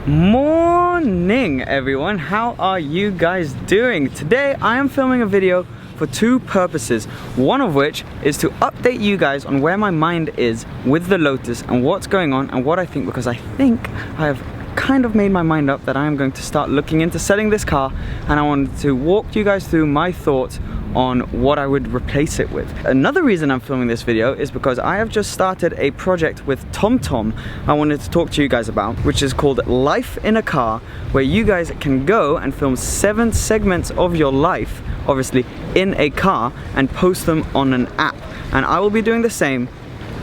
Morning everyone, how are you guys doing? Today I am filming a video for two purposes, one of which is to update you guys on where my mind is with the Lotus and what's going on and what I think, because I think I have kind of made my mind up that I am going to start looking into selling this car, and I wanted to walk you guys through my thoughts on what I would replace it with. Another reason I'm filming this video is because I have just started a project with TomTom I wanted to talk to you guys about, which is called Life in a Car, where you guys can go and film 7 segments of your life, obviously in a car, and post them on an app. And I will be doing the same,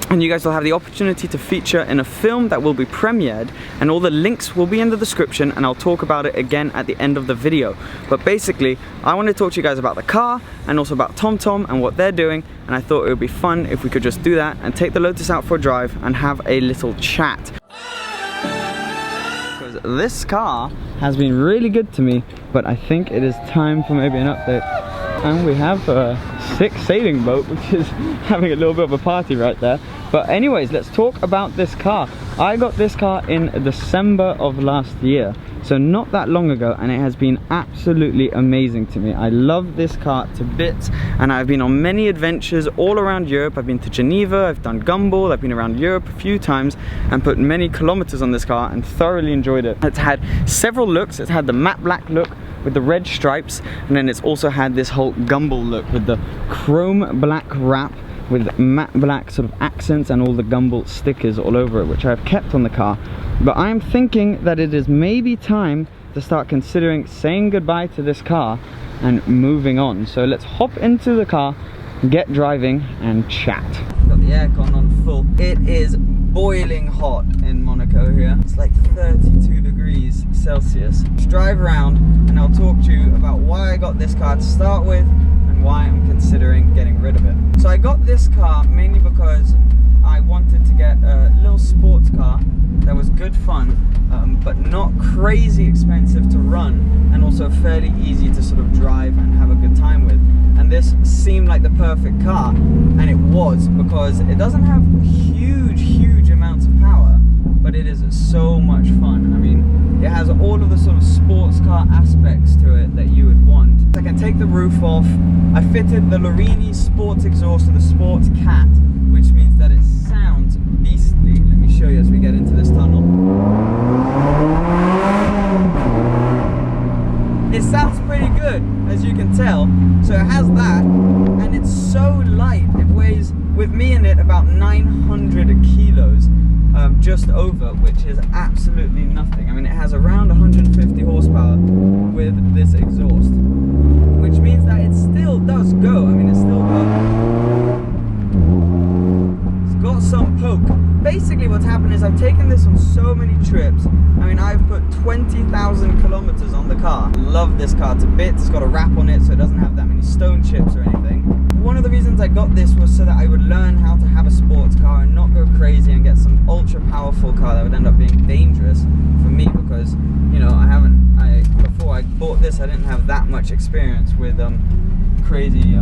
and you guys will have the opportunity to feature in a film that will be premiered, and all the links will be in the description, and I'll talk about it again at the end of the video. But basically, I want to talk to you guys about the car and also about TomTom and what they're doing, and I thought it would be fun if we could just do that and take the Lotus out for a drive and have a little chat. Because this car has been really good to me, but I think it is time for maybe an update. And we have a sick sailing boat, which is having a little bit of a party right there. But anyways, let's talk about this car. I got this car in December of last year, so not that long ago, and it has been absolutely amazing to me. I love this car to bits, and I've been on many adventures all around Europe. I've been to Geneva, I've done Gumball, I've been around Europe a few times and put many kilometers on this car and thoroughly enjoyed it. It's had several looks. It's had the matte black look with the red stripes, and then it's also had this whole Gumball look with the chrome black wrap with matte black sort of accents and all the Gumball stickers all over it, which I've kept on the car. But I'm thinking that it is maybe time to start considering saying goodbye to this car and moving on. So let's hop into the car, get driving and chat. Got the aircon on full. It is boiling hot in Monaco here. It's like 32 degrees Celsius. Let's drive around and I'll talk to you about why I got this car to start with and why I'm considering getting rid of it. So I got this car mainly because I wanted to get a little sports car that was good fun, but not crazy expensive to run, and also fairly easy to sort of drive and have a good time with. And this seemed like the perfect car, and it was, because it doesn't have huge amounts of power, but it is so much fun. I mean, it has all of the sort of sports car aspects to it that you would want. I can take the roof off. I fitted the Lorini sports exhaust to the sports cat, which means that it sounds beastly. Let me show you as we get into this tunnel. It sounds pretty good, as you can tell. So it has that, and it's so light. It weighs, with me in it, about 900 kilos, just over, which is absolutely nothing. I mean, it has around 150 horsepower with this exhaust, which means that it still does go. I mean, it's still got some poke. Basically what's happened is I've taken this on so many trips. I mean, I've put 20,000 kilometers on the car. Love this car to bits. It's got a wrap on it so it doesn't have that many stone chips or anything. One of the reasons I got this was so that I would learn how to have a sports car and not go crazy and get some ultra powerful car that would end up being dangerous for me, because, you know, before I bought this, I didn't have that much experience with crazy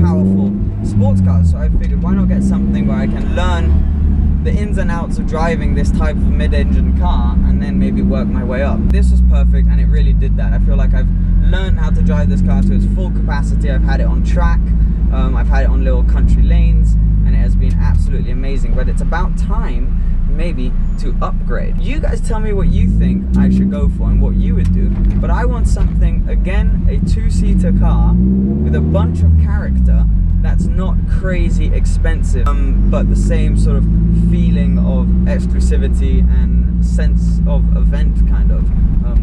powerful sports cars. So I figured, why not get something where I can learn the ins and outs of driving this type of mid-engine car and then maybe work my way up. This was perfect, and it really did that. I feel like I've learned how to drive this car to its full capacity. I've had it on track, I've had it on little country lanes, and it has been absolutely amazing. But it's about time maybe to upgrade. You guys tell me what you think I should go for and what you would do, but I want something, again, a 2-seater car with a bunch of character that's not crazy expensive, but the same sort of feeling of exclusivity and sense of event, kind of,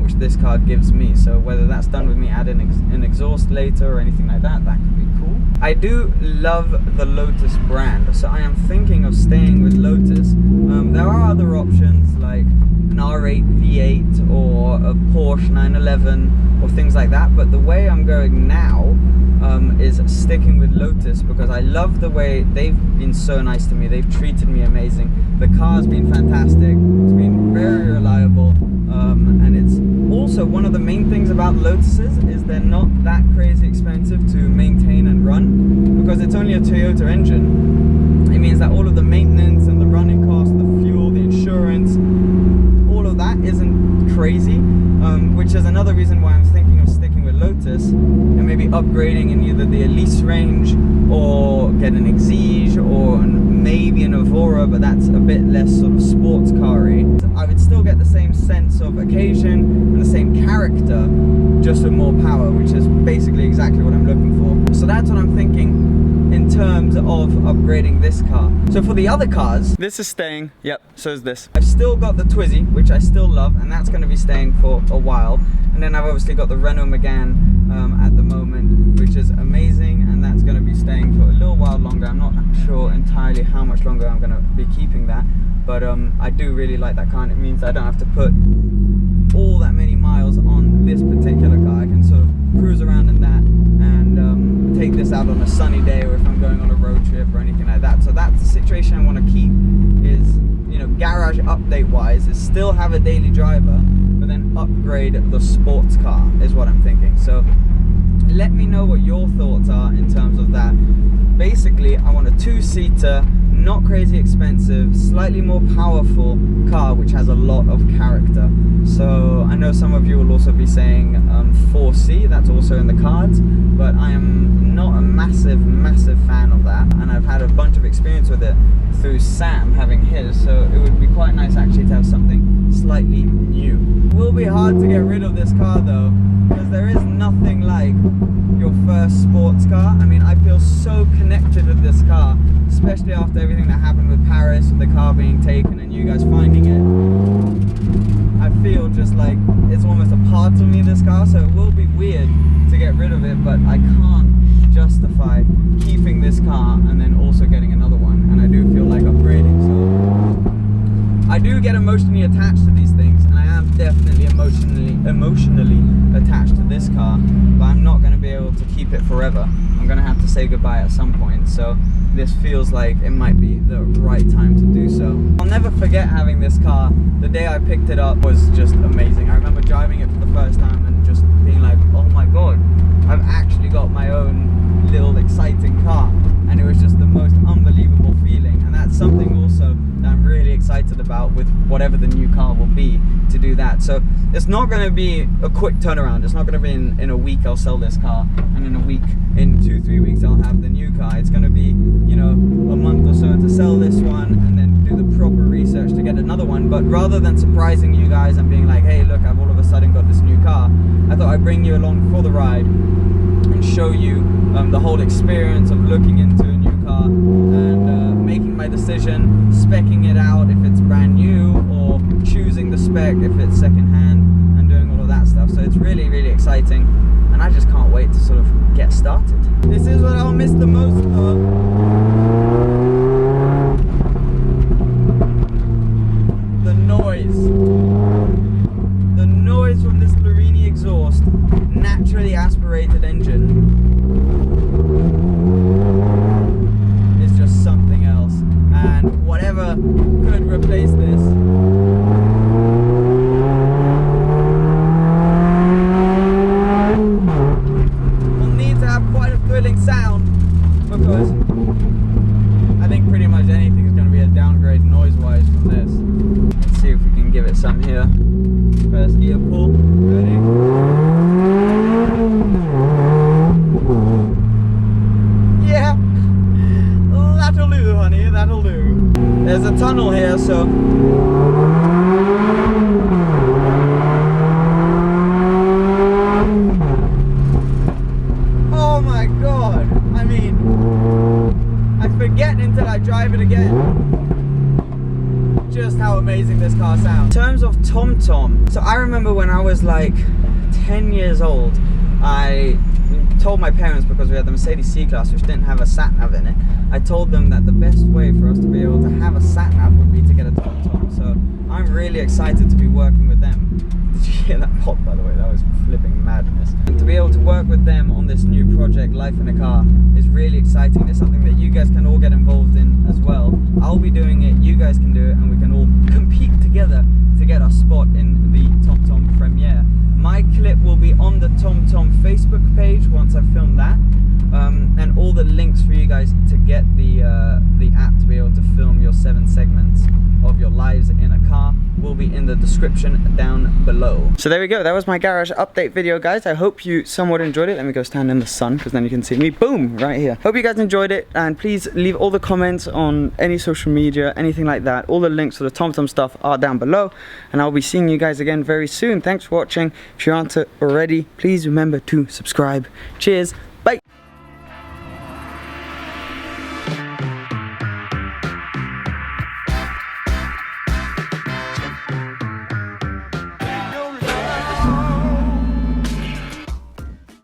which this car gives me. So whether that's done with me adding an exhaust later or anything like that, that could be cool. I do love the Lotus brand, so I am thinking of staying with Lotus. There are other options like an R8 V8 or a Porsche 911 or things like that, but the way I'm going now is sticking with Lotus, because I love the way they've been so nice to me. They've treated me amazing. The car's been fantastic. It's been very reliable, and it's also one of the main things about Lotuses is they're not that crazy expensive to maintain and run, because it's only a Toyota engine. It means that all of the maintenance and the running costs, the fuel, the insurance, all of that isn't crazy, which is another reason why I'm thinking of sticking with Lotus and maybe upgrading in either the Elise range or get an Exige or maybe an Evora, but that's a bit less sort of sports car-y. I would still get the same sense of occasion and the same character, just with more power, which is basically exactly what I'm looking for. So that's what I'm thinking in terms of upgrading this car. So for the other cars, this is staying, yep, so is this. I've still got the Twizy, which I still love, and that's going to be staying for a while. And then I've obviously got the Renault Megane at the moment, which is amazing, and that's going to be staying for a little while longer. I'm not sure entirely how much longer I'm going to be keeping that, but I do really like that car, and it means I don't have to put all that many miles on this particular car. I can sort of cruise around in that and take this out on a sunny day, or if I'm going on a road trip or anything like that. So that's the situation I want to keep, is, you know, garage update wise, is still have a daily driver, but then upgrade the sports car is what I'm thinking. So let me know what your thoughts are in terms of that. Basically, I want a two-seater, not crazy expensive, slightly more powerful car which has a lot of character. So I know some of you will also be saying 4C, that's also in the cards, but I am not a massive fan of that, and I've had a bunch of experience with it through Sam having his, so it would be quite nice actually to have something slightly new. It will be hard to get rid of this car though, because there is nothing like your first sports car. I mean, I feel so connected with this car, especially after everything that happened with Paris, with the car being taken and you guys finding it. I feel just like it's almost a part of me, this car, so it will be weird to get rid of it, but I can't justify keeping this car and then also getting another one, and I do feel like upgrading. So I do get emotionally attached to these things, and I am definitely emotionally attached to this car, but I'm not going to be able to keep it forever. I'm going to have to say goodbye at some point, so this feels like it might be the right time to do so. I'll never forget having this car. The day I picked it up was just amazing. I remember driving it for the first time and just being like, oh my god, I've actually got my own little exciting car, and it was just the most unbelievable feeling. And that's something also that I'm really excited about with whatever the new car will be, to do that. So it's not going to be a quick turnaround. It's not going to be in a week I'll sell this car, and in a week, in 2-3 weeks I'll have the new car. It's going to be, you know, a month or so to sell this one, and then do the proper research to get another one. But rather than surprising you guys and being like, hey look, I've all of a sudden got this new car, I thought I'd bring you along for the ride and show you the whole experience of looking into a new car and making my decision, speccing it out if it's brand new, or choosing the spec if it's second-hand, and doing all of that stuff. So it's really exciting, and I just can't wait to sort of get started. This is what I'll miss the most though. The noise from this Larini exhaust, naturally aspirated engine, is just something else, and whatever could replace this will need to have quite a thrilling sound, because I think pretty much anything is going to be a downgrade noise-wise from this. Let's see if we can give it some here. First gear pull, ready? Yeah, that'll do, honey, that'll do. There's a tunnel here, so oh my god, I mean, I forget until I drive it again just how amazing this car sounds. In terms of TomTom, so I remember when I was like 10 years old, I told my parents, because we had the Mercedes C-Class which didn't have a sat-nav in it, I told them that the best way for us to be able to have a sat-nav would be to get a TomTom. So I'm really excited to be working with them. Did you hear that pop, by the way? That was flipping madness. And to be able to work with them on this new project, Life in a Car, is really exciting. It's something that you guys can all get involved in as well. I'll be doing it, you guys can do it, and we can all compete together to get our spot in the TomTom premiere. My clip will be on the TomTom Facebook page once I've filmed that, and all the links for you guys to get the app to be able to film your 7 segments of your lives in a car will be in the description down below. So there we go, that was my garage update video, guys. I hope you somewhat enjoyed it. Let me go stand in the sun, because then you can see me, boom, right here. Hope you guys enjoyed it, and please leave all the comments on any social media, anything like that. All the links to the TomTom stuff are down below, and I'll be seeing you guys again very soon. Thanks for watching. If you aren't already, please remember to subscribe. Cheers.